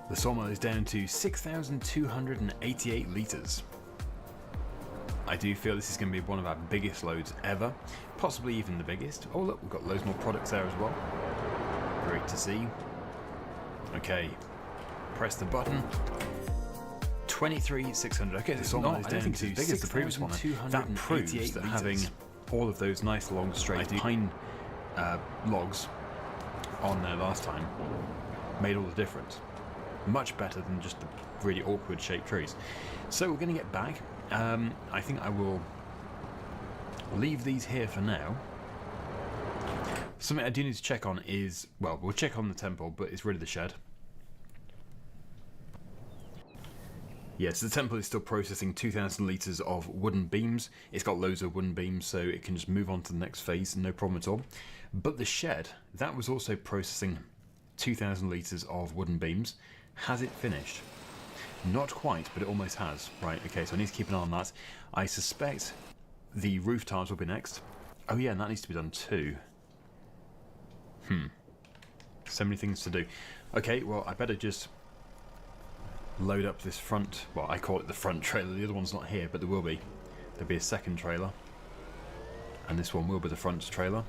The sawmill is down to 6,288 litres. I do feel this is going to be one of our biggest loads ever, possibly even the biggest. Oh look, we've got loads more products there as well. Great to see. Okay, press the button. 23,600. Okay, the sawmill is down to as big as the previous one. That proves that having all of those nice long straight pine logs on there last time made all the difference. Much better than just the really awkward shaped trees. So we're going to get back. I think I will leave these here for now. Something I do need to check on is, well, we'll check on the temple, but it's really the shed. Yes, the temple is still processing 2,000 litres of wooden beams. It's got loads of wooden beams, so it can just move on to the next phase, no problem at all. But the shed, that was also processing 2,000 litres of wooden beams. Has it finished? Not quite, but it almost has. Right, okay, so I need to keep an eye on that. I suspect the roof tiles will be next. Oh yeah, and that needs to be done too. So many things to do. Okay, well, I better just load up this front, well, I call it the front trailer. The other one's not here, but there will be. There'll be a second trailer. And this one will be the front trailer.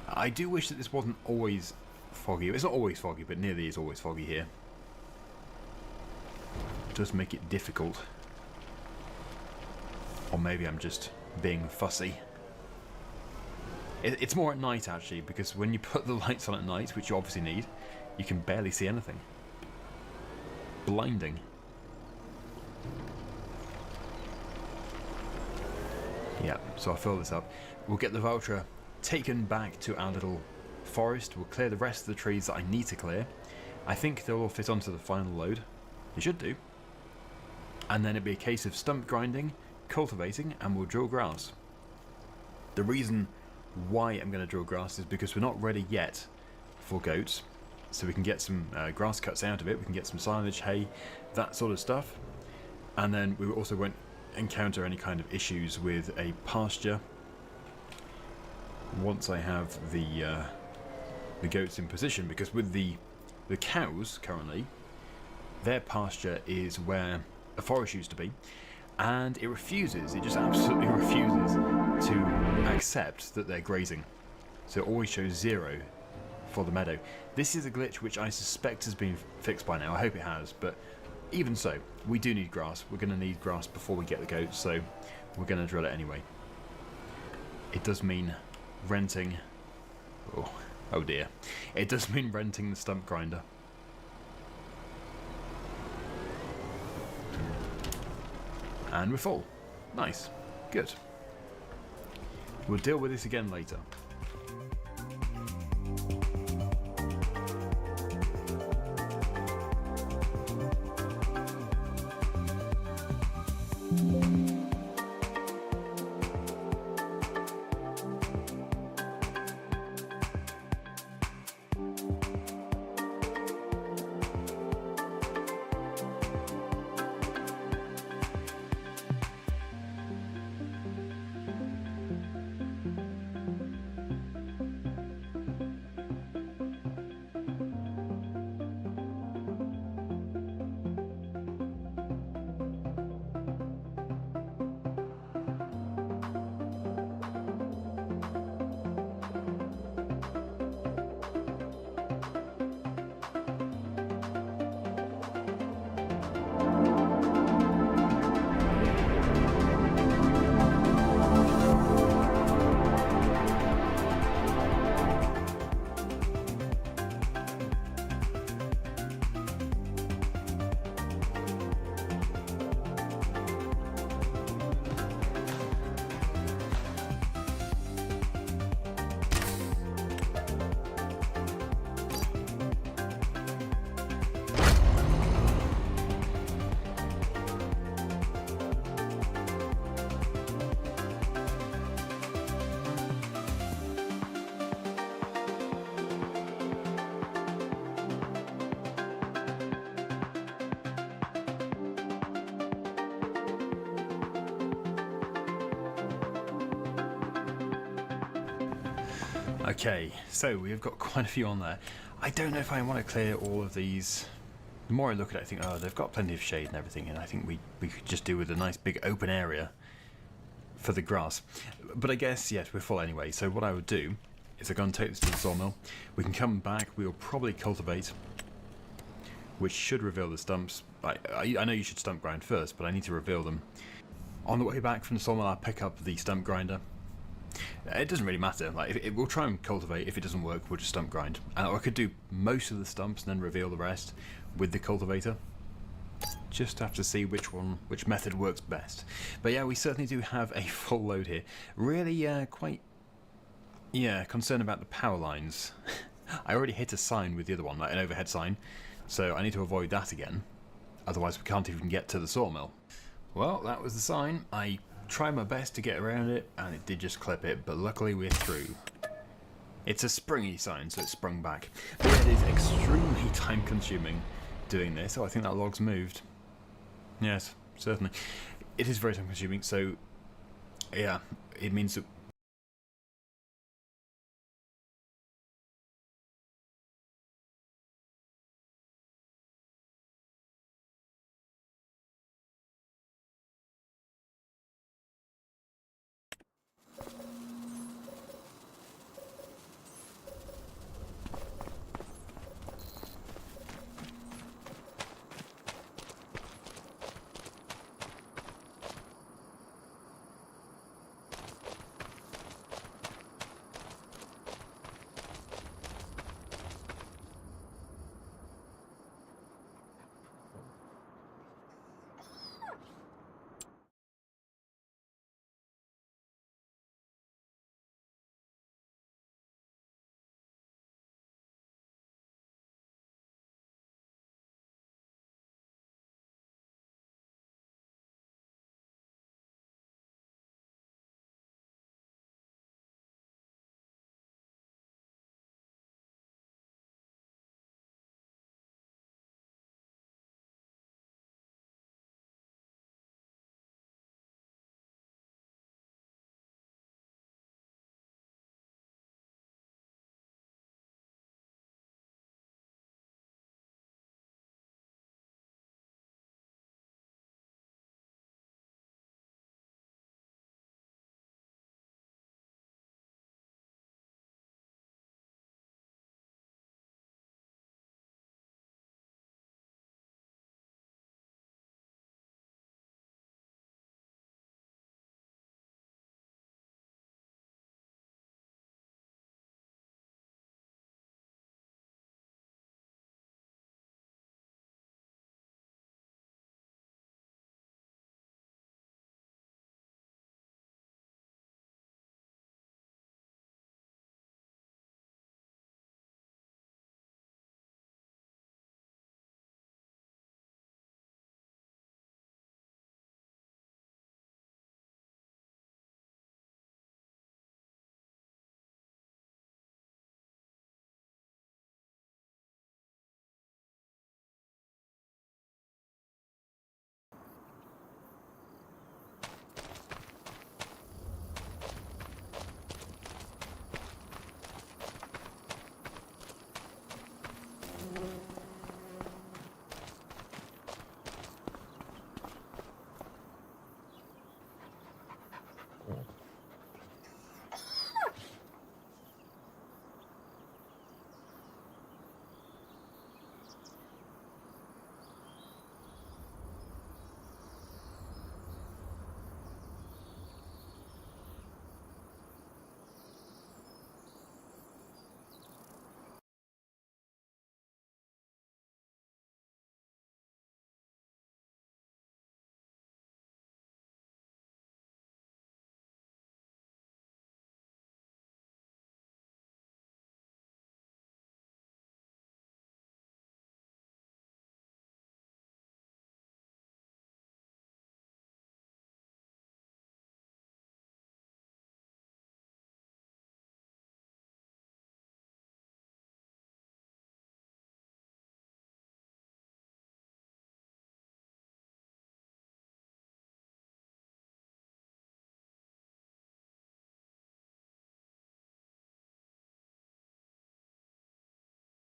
I do wish that this wasn't always foggy. It's not always foggy, but nearly is always foggy here. It does make it difficult. Or maybe I'm just being fussy. It's more at night, actually, because when you put the lights on at night, which you obviously need, you can barely see anything. Blinding. Yeah, so I'll fill this up. We'll get the voucher taken back to our little forest. We'll clear the rest of the trees that I need to clear. I think they'll all fit onto the final load. They should do. And then it'll be a case of stump grinding, cultivating, and we'll drill grass. The reason why I'm going to drill grass is because we're not ready yet for goats. So we can get some grass cuts out of it, we can get some silage, hay, that sort of stuff. And then we also won't encounter any kind of issues with a pasture once I have the goats in position, because with the cows currently, their pasture is where a forest used to be, and it just absolutely refuses to accept that they're grazing. So it always shows 0 for the meadow. This is a glitch which I suspect has been fixed by now. I hope it has, but even so, we do need grass. We're going to need grass before we get the goats, so we're going to drill it anyway. It does mean renting... Oh dear. It does mean renting the stump grinder. And we're full. Nice. Good. We'll deal with this again later. Okay, so we've got quite a few on there. I don't know if I want to clear all of these The more I look at it, I think, oh, they've got plenty of shade and everything, and I think we could just do with a nice big open area for the grass. But I guess, yes, we're full anyway, so what I would do is I'm going to take this to the sawmill. We can come back, we'll probably cultivate, which should reveal the stumps. I know you should stump grind first, but I need to reveal them. On the way back from the sawmill, I'll pick up the stump grinder. It doesn't really matter. Like, we'll try and cultivate. If it doesn't work, we'll just stump grind. I could do most of the stumps and then reveal the rest with the cultivator. Just have to see which method works best. But yeah, we certainly do have a full load here. Really, quite, concerned about the power lines. I already hit a sign with the other one, like an overhead sign, so I need to avoid that again. Otherwise, we can't even get to the sawmill. Well, that was the sign. I tried my best to get around it, and it did just clip it, but luckily we're through. It's a springy sign, so it sprung back. But yeah, it is extremely time-consuming doing this. Oh, I think that log's moved. Yes, certainly. It is very time-consuming, so yeah, it means that